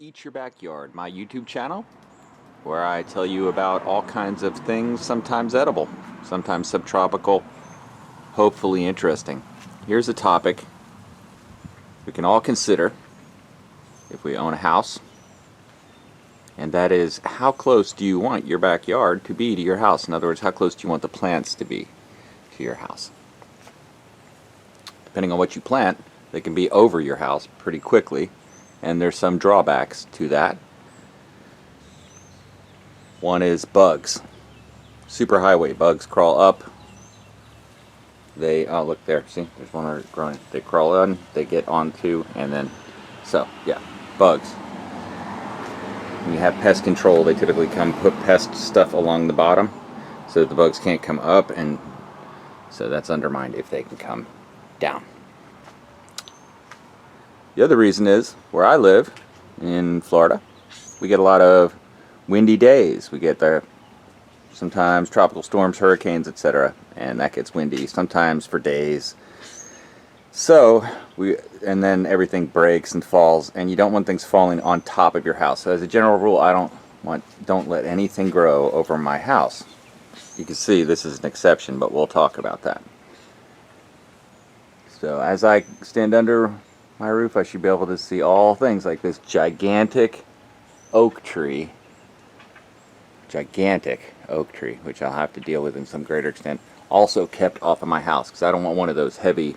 Eat Your Backyard, my YouTube channel, where I tell you about all kinds of things, sometimes edible, sometimes subtropical, hopefully interesting. Here's a topic we can all consider if we own a house, and that is, how close do you want your backyard to be to your house? In other words, how close do you want the plants to be to your house? Depending on what you plant, they can be over your house pretty quickly, and there's some drawbacks to that. One is bugs. Superhighway bugs crawl up. They, oh look there, see, there's one already growing. They crawl in, they get onto, and then, so yeah, bugs. When you have pest control, they typically come put pest stuff along the bottom so that the bugs can't come up, and so that's undermined if they can come down. The other reason is, where I live in Florida, we get a lot of windy days. We get the sometimes tropical storms, hurricanes, etc., and that gets windy sometimes for days. So and then everything breaks and falls, and you don't want things falling on top of your house. So as a general rule, I don't let anything grow over my house. You can see this is an exception, but we'll talk about that. So as I stand under my roof, I should be able to see all things like this gigantic oak tree, which I'll have to deal with in some greater extent, also kept off of my house, because I don't want one of those heavy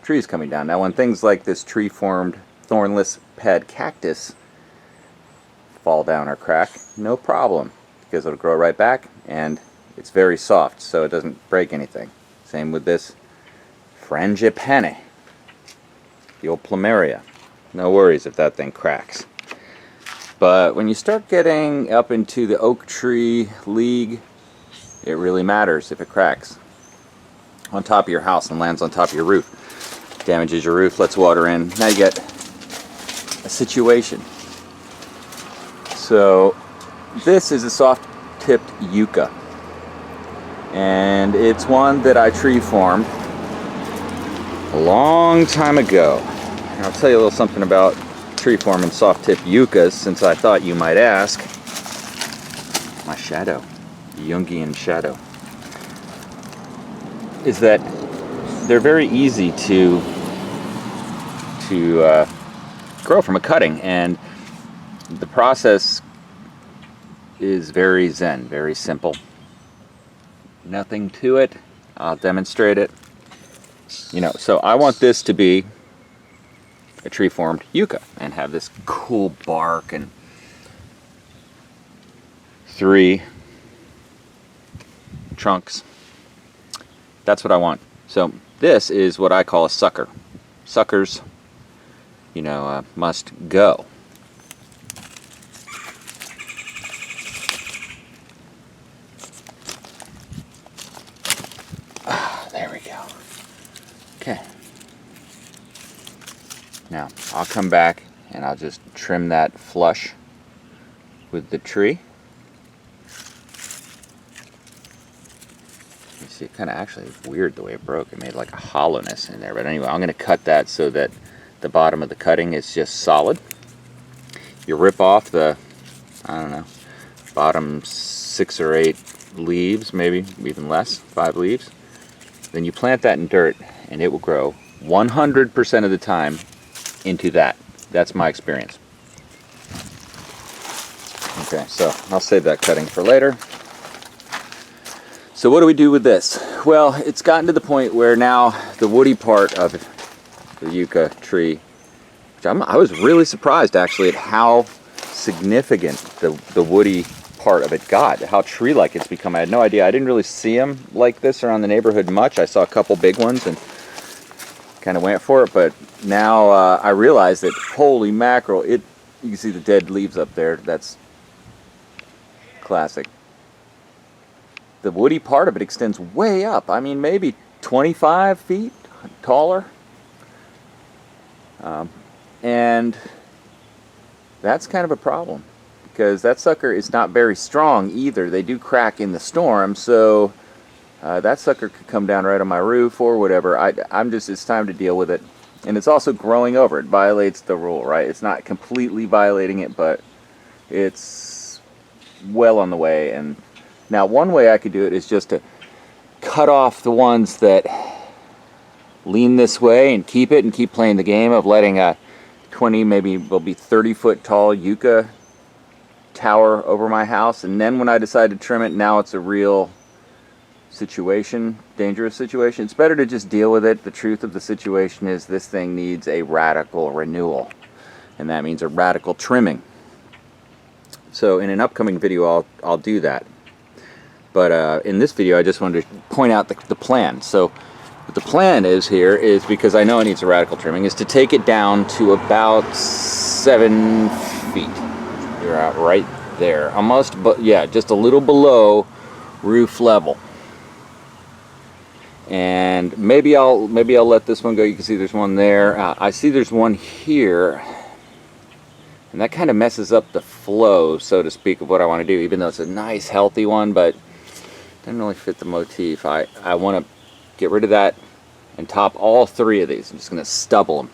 trees coming down. Now when things like this tree-formed thornless pad cactus fall down or crack, no problem, because it'll grow right back, and it's very soft, so it doesn't break anything. Same with this frangipane, the old plumeria. No worries if that thing cracks. But when you start getting up into the oak tree league, it really matters if it cracks on top of your house and lands on top of your roof. Damages your roof, lets water in. Now you get a situation. So this is a soft-tipped yucca, and it's one that I tree formed a long time ago. And I'll tell you a little something about tree forming soft-tip yuccas, since I thought you might ask. My shadow, Jungian shadow, is that they're very easy to grow from a cutting, and the process is very zen, very simple. Nothing to it. I'll demonstrate it. So I want this to be a tree-formed yucca and have this cool bark and 3 trunks. That's what I want. So this is what I call a sucker. Suckers, must go. There we go. Okay. Now, I'll come back and I'll just trim that flush with the tree. You see, it kind of actually weird the way it broke. It made like a hollowness in there. But anyway, I'm going to cut that so that the bottom of the cutting is just solid. You rip off the, bottom 6 or 8 leaves, maybe even less, 5 leaves. Then you plant that in dirt, and it will grow 100% of the time into that. That's my experience. Okay, so I'll save that cutting for later. So what do we do with this? Well, it's gotten to the point where now the woody part of the yucca tree, which I was really surprised actually at how significant the woody part of it got, how tree-like it's become. I had no idea. I didn't really see them like this around the neighborhood much. I saw a couple big ones and kind of went for it, but now I realize that, holy mackerel, you can see the dead leaves up there. That's classic. The woody part of it extends way up. I mean, maybe 25 feet taller. And that's kind of a problem, because that sucker is not very strong either. They do crack in the storm, so that sucker could come down right on my roof or whatever. It's time to deal with it. And it's also growing over. It violates the rule, right? It's not completely violating it, but it's well on the way. And now one way I could do it is just to cut off the ones that lean this way and keep it and keep playing the game of letting a 20, maybe will be 30-foot tall yucca tower over my house. And then when I decide to trim it, now it's a real situation, dangerous situation. It's better to just deal with it. The truth of the situation is this thing needs a radical renewal, and that means a radical trimming. So in an upcoming video I'll do that, but in this video I just wanted to point out the plan. So what the plan is here is, because I know it needs a radical trimming, is to take it down to about 7 feet. You're out right there, almost, but yeah, just a little below roof level. And maybe I'll let this one go. You can see there's one there. I see there's one here, and that kind of messes up the flow, so to speak, of what I want to do, even though it's a nice healthy one, but doesn't really fit the motif. I want to get rid of that and top all 3 of these. I'm just going to stubble them,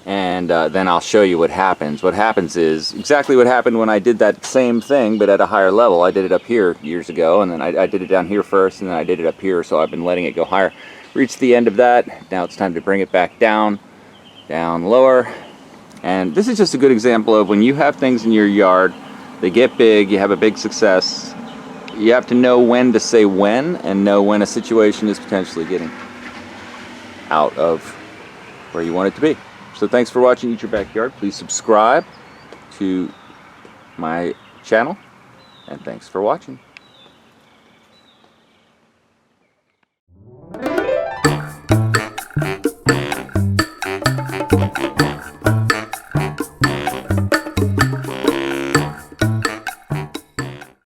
and then I'll show you what happens. What happens is exactly what happened when I did that same thing, but at a higher level. I did it up here years ago, and then I did it down here first, and then I did it up here, so I've been letting it go higher. Reached the end of that. Now it's time to bring it back down, lower. And this is just a good example of when you have things in your yard, they get big, you have a big success, you have to know when to say when, and know when a situation is potentially getting out of where you want it to be. So thanks for watching Eat Your Backyard. Please subscribe to my channel, and thanks for watching.